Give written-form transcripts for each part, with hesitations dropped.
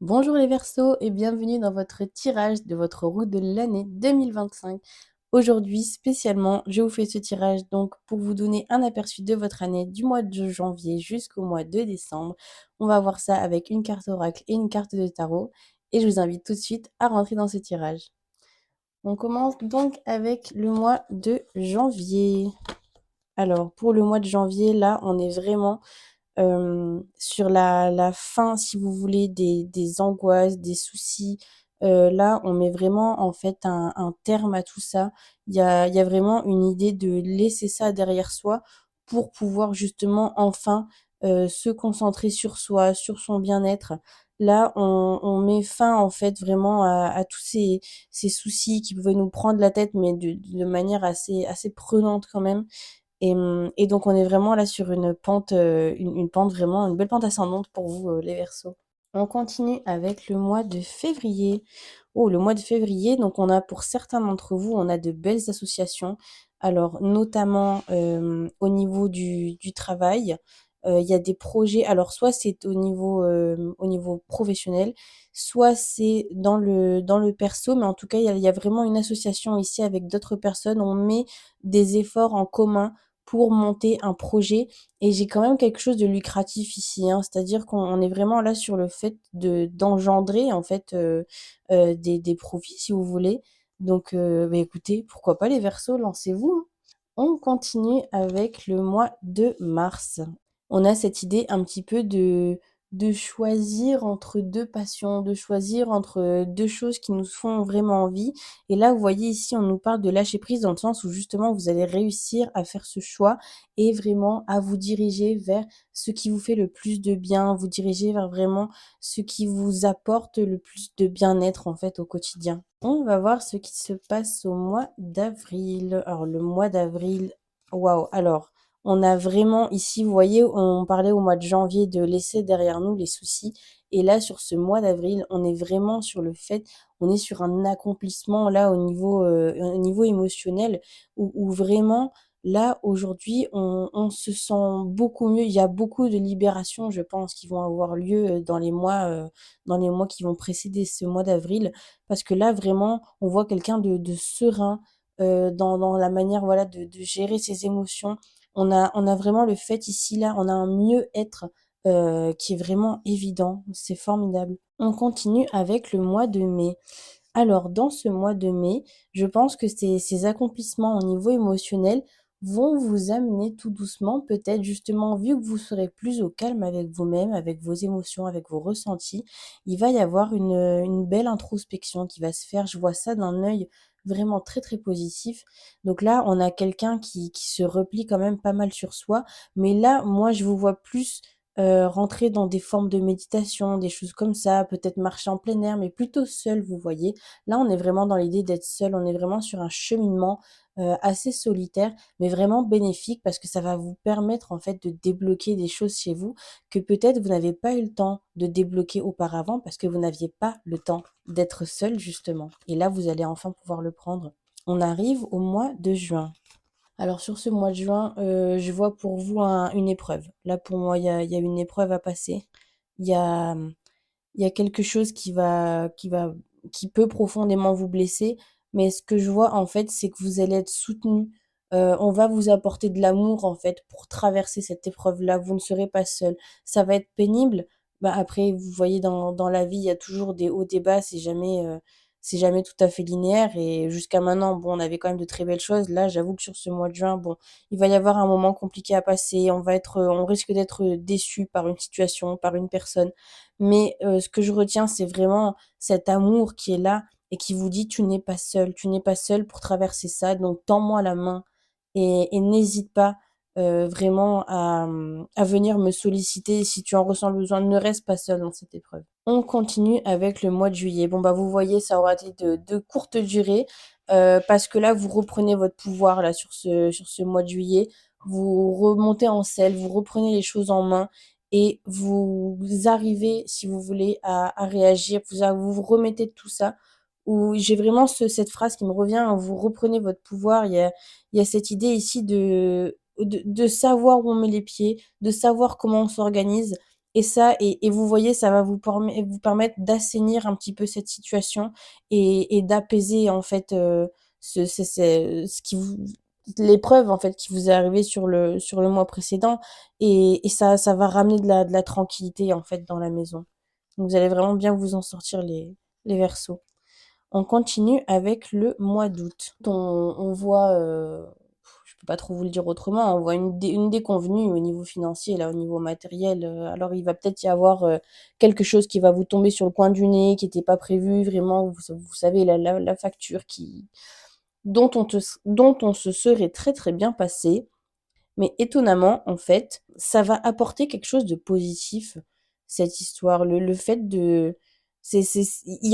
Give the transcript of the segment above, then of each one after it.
Bonjour les Verseaux et bienvenue dans votre tirage de votre roue de l'année 2025. Aujourd'hui, spécialement, je vous fais ce tirage donc pour vous donner un aperçu de votre année du mois de janvier jusqu'au mois de décembre. On va voir ça avec une carte oracle et une carte de tarot et je vous invite tout de suite à rentrer dans ce tirage. On commence donc avec le mois de janvier. Alors, pour le mois de janvier, là, on est vraiment sur la fin, si vous voulez, des angoisses, des soucis. Là, on met vraiment en fait un terme à tout ça. Il y a vraiment une idée de laisser ça derrière soi pour pouvoir justement enfin se concentrer sur soi, sur son bien-être. Là, on met fin en fait vraiment à tous ces soucis qui pouvaient nous prendre la tête, mais de manière assez prenante quand même. Et donc on est vraiment là sur une pente, une pente vraiment, une belle pente ascendante pour vous, les Verseaux. On continue avec le mois de février. Oh, le mois de février, donc on a pour certains d'entre vous, on a de belles associations. Alors notamment au niveau du travail, il y a des projets. Alors soit c'est au niveau professionnel, soit c'est dans le perso, mais en tout cas il y a vraiment une association ici avec d'autres personnes. On met des efforts en commun pour monter un projet et j'ai quand même quelque chose de lucratif ici, hein. C'est-à-dire qu'on est vraiment là sur le fait d'engendrer en fait des profits si vous voulez. Donc bah, écoutez, pourquoi pas les Verseaux, lancez-vous, hein. On continue avec le mois de mars. On a cette idée un petit peu de choisir entre deux passions, de choisir entre deux choses qui nous font vraiment envie. Et là, vous voyez ici, on nous parle de lâcher prise dans le sens où justement, vous allez réussir à faire ce choix et vraiment à vous diriger vers ce qui vous fait le plus de bien, vous diriger vers vraiment ce qui vous apporte le plus de bien-être en fait au quotidien. On va voir ce qui se passe au mois d'avril. Alors le mois d'avril, waouh. Alors on a vraiment ici, vous voyez, on parlait au mois de janvier de laisser derrière nous les soucis. Et là, sur ce mois d'avril, on est vraiment sur le fait, on est sur un accomplissement là au niveau émotionnel, où vraiment, là, aujourd'hui, on se sent beaucoup mieux. Il y a beaucoup de libérations, je pense, qui vont avoir lieu dans les mois qui vont précéder ce mois d'avril. Parce que là, vraiment, on voit quelqu'un de serein dans la manière voilà, de gérer ses émotions. On a vraiment le fait ici, là, on a un mieux-être qui est vraiment évident. C'est formidable. On continue avec le mois de mai. Alors, dans ce mois de mai, je pense que ces accomplissements au niveau émotionnel vont vous amener tout doucement, peut-être justement, vu que vous serez plus au calme avec vous-même, avec vos émotions, avec vos ressentis, il va y avoir une belle introspection qui va se faire. Je vois ça d'un œil vraiment très très positif. Donc là, on a quelqu'un qui se replie quand même pas mal sur soi. Mais là, moi, je vous vois plus rentrer dans des formes de méditation, des choses comme ça, peut-être marcher en plein air, mais plutôt seul, vous voyez. Là, on est vraiment dans l'idée d'être seul, on est vraiment sur un cheminement assez solitaire, mais vraiment bénéfique parce que ça va vous permettre en fait de débloquer des choses chez vous que peut-être vous n'avez pas eu le temps de débloquer auparavant parce que vous n'aviez pas le temps d'être seul justement. Et là, vous allez enfin pouvoir le prendre. On arrive au mois de juin. Alors sur ce mois de juin, je vois pour vous une épreuve. Là, pour moi, il y a une épreuve à passer. Il y a, il y a quelque chose qui peut profondément vous blesser, mais ce que je vois en fait, c'est que vous allez être soutenu. On va vous apporter de l'amour en fait pour traverser cette épreuve-là. Vous ne serez pas seul. Ça va être pénible. Bah après, vous voyez dans la vie, il y a toujours des hauts, des bas. C'est jamais tout à fait linéaire. Et jusqu'à maintenant, bon, on avait quand même de très belles choses. Là, j'avoue que sur ce mois de juin, bon, il va y avoir un moment compliqué à passer. On risque d'être déçu par une situation, par une personne. Mais ce que je retiens, c'est vraiment cet amour qui est là et qui vous dit: tu n'es pas seul pour traverser ça, donc tends-moi la main et n'hésite pas, vraiment à venir me solliciter si tu en ressens le besoin. Ne reste pas seul dans cette épreuve. On continue avec le mois de juillet. Bon, bah, vous voyez, ça aura été de courte durée, parce que là, vous reprenez votre pouvoir là sur ce mois de juillet. Vous remontez en selle, vous reprenez les choses en main et vous arrivez, si vous voulez, à réagir, vous vous remettez de tout ça. Où j'ai vraiment cette phrase qui me revient, hein, vous reprenez votre pouvoir. Il y a cette idée ici de savoir où on met les pieds, de savoir comment on s'organise. Et vous voyez, ça va vous permettre d'assainir un petit peu cette situation et d'apaiser, en fait, ce qui vous l'épreuve, en fait, qui vous est arrivée sur le mois précédent et ça va ramener de la tranquillité, en fait, dans la maison. Donc vous allez vraiment bien vous en sortir les Verseaux. On continue avec le mois d'août. On voit, je peux pas trop vous le dire autrement, on voit une déconvenue au niveau financier, là, au niveau matériel. Alors il va peut-être y avoir quelque chose qui va vous tomber sur le coin du nez, qui n'était pas prévu, vraiment, vous savez, la facture dont on se serait très très bien passé. Mais étonnamment, en fait, ça va apporter quelque chose de positif, cette histoire. Le fait de...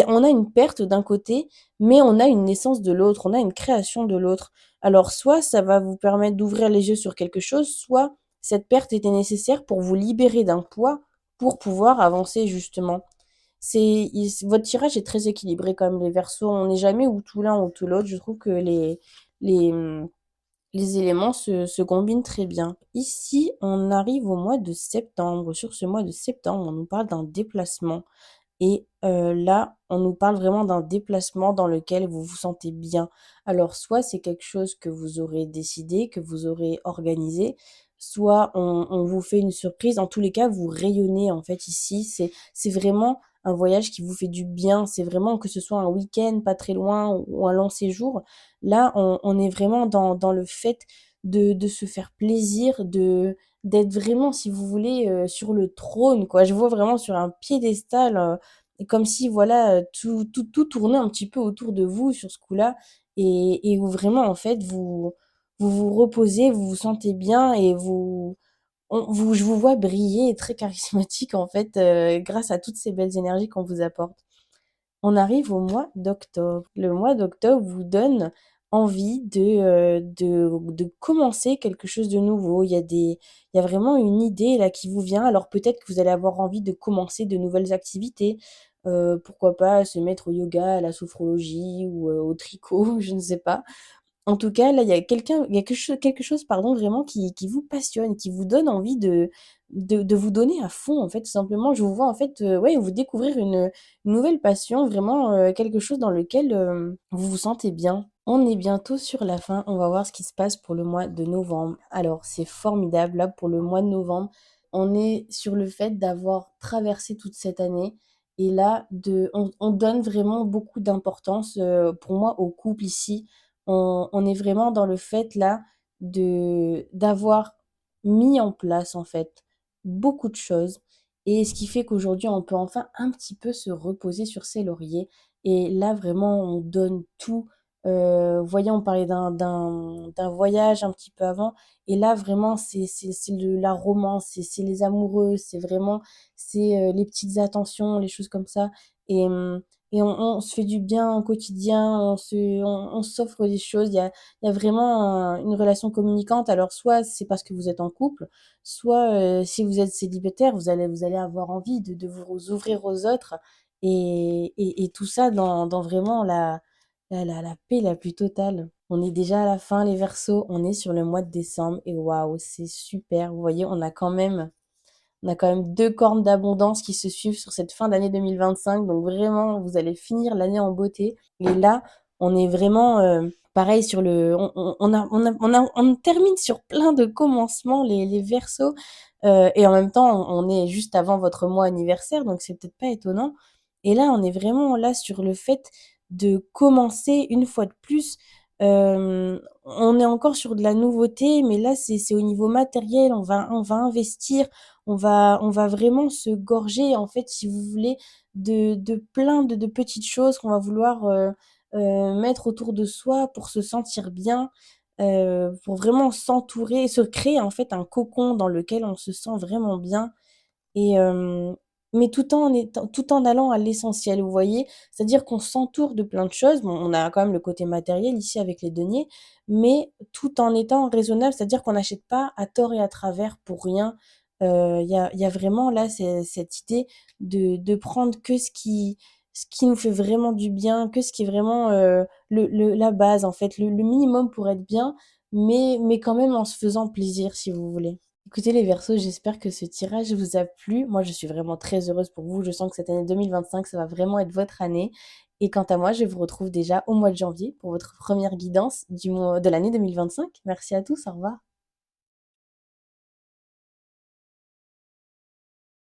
on a une perte d'un côté, mais on a une naissance de l'autre, on a une création de l'autre. Alors, soit ça va vous permettre d'ouvrir les yeux sur quelque chose, soit cette perte était nécessaire pour vous libérer d'un poids pour pouvoir avancer justement. Votre tirage est très équilibré quand même, les Verseaux. On n'est jamais ou tout l'un ou tout l'autre. Je trouve que les, les éléments se combinent très bien. Ici, on arrive au mois de septembre. Sur ce mois de septembre, on nous parle d'un déplacement. Et là, on nous parle vraiment d'un déplacement dans lequel vous vous sentez bien. Alors, soit c'est quelque chose que vous aurez décidé, que vous aurez organisé, soit on vous fait une surprise. En tous les cas, vous rayonnez en fait ici. C'est vraiment un voyage qui vous fait du bien. C'est vraiment que ce soit un week-end pas très loin ou un long séjour. Là, on est vraiment dans le fait de se faire plaisir, d'être vraiment, si vous voulez, sur le trône, quoi. Je vois vraiment sur un piédestal, comme si, voilà, tout tournait un petit peu autour de vous sur ce coup-là, et où vraiment, en fait, vous vous reposez, vous vous sentez bien, et je vous vois briller, et très charismatique, en fait, grâce à toutes ces belles énergies qu'on vous apporte. On arrive au mois d'octobre. Le mois d'octobre vous donne envie de commencer quelque chose de nouveau. Il y a vraiment une idée là qui vous vient. Alors peut-être que vous allez avoir envie de commencer de nouvelles activités. Pourquoi pas se mettre au yoga, à la sophrologie ou au tricot, je ne sais pas. En tout cas, là, il y a quelque chose, pardon, vraiment qui vous passionne, qui vous donne envie de vous donner à fond, en fait, tout simplement. Je vous vois, en fait, ouais, vous découvrir une nouvelle passion, vraiment quelque chose dans lequel vous vous sentez bien. On est bientôt sur la fin. On va voir ce qui se passe pour le mois de novembre. Alors, c'est formidable. Là, pour le mois de novembre, on est sur le fait d'avoir traversé toute cette année. Et là, on donne vraiment beaucoup d'importance, pour moi, au couple ici. On est vraiment dans le fait là d'avoir mis en place en fait beaucoup de choses et ce qui fait qu'aujourd'hui on peut enfin un petit peu se reposer sur ses lauriers et là vraiment on donne tout. Voyons, on parlait d'un voyage un petit peu avant et là vraiment c'est la romance, c'est les amoureux, c'est vraiment les petites attentions, les choses comme ça et on se fait du bien au quotidien, on s'offre des choses. Il y a vraiment une relation communicante. Alors, soit c'est parce que vous êtes en couple, soit si vous êtes célibataire, vous allez avoir envie de vous ouvrir aux autres. Et tout ça dans vraiment la paix la plus totale. On est déjà à la fin, les Verseaux. On est sur le mois de décembre. Et waouh, c'est super. Vous voyez, on a quand même 2 cornes d'abondance qui se suivent sur cette fin d'année 2025. Donc vraiment, vous allez finir l'année en beauté. Et là, on est vraiment pareil sur le. On termine sur plein de commencements, les Verseaux. Et en même temps, on est juste avant votre mois anniversaire, donc c'est peut-être pas étonnant. Et là, on est vraiment là sur le fait de commencer une fois de plus. On est encore sur de la nouveauté, mais là, c'est au niveau matériel. On va investir, on va vraiment se gorger, en fait, si vous voulez, de plein de petites choses qu'on va vouloir mettre autour de soi pour se sentir bien, pour vraiment s'entourer, se créer, en fait, un cocon dans lequel on se sent vraiment bien. Et mais tout en allant à l'essentiel, vous voyez? C'est-à-dire qu'on s'entoure de plein de choses. Bon, on a quand même le côté matériel ici avec les deniers, mais tout en étant raisonnable, c'est-à-dire qu'on n'achète pas à tort et à travers pour rien. Il y a vraiment là cette idée de prendre que ce qui nous fait vraiment du bien, que ce qui est vraiment, la base en fait, le minimum pour être bien, mais quand même en se faisant plaisir si vous voulez. Écoutez les Verseaux, j'espère que ce tirage vous a plu. Moi, je suis vraiment très heureuse pour vous. Je sens que cette année 2025, ça va vraiment être votre année. Et quant à moi, je vous retrouve déjà au mois de janvier pour votre première guidance de l'année 2025. Merci à tous, au revoir.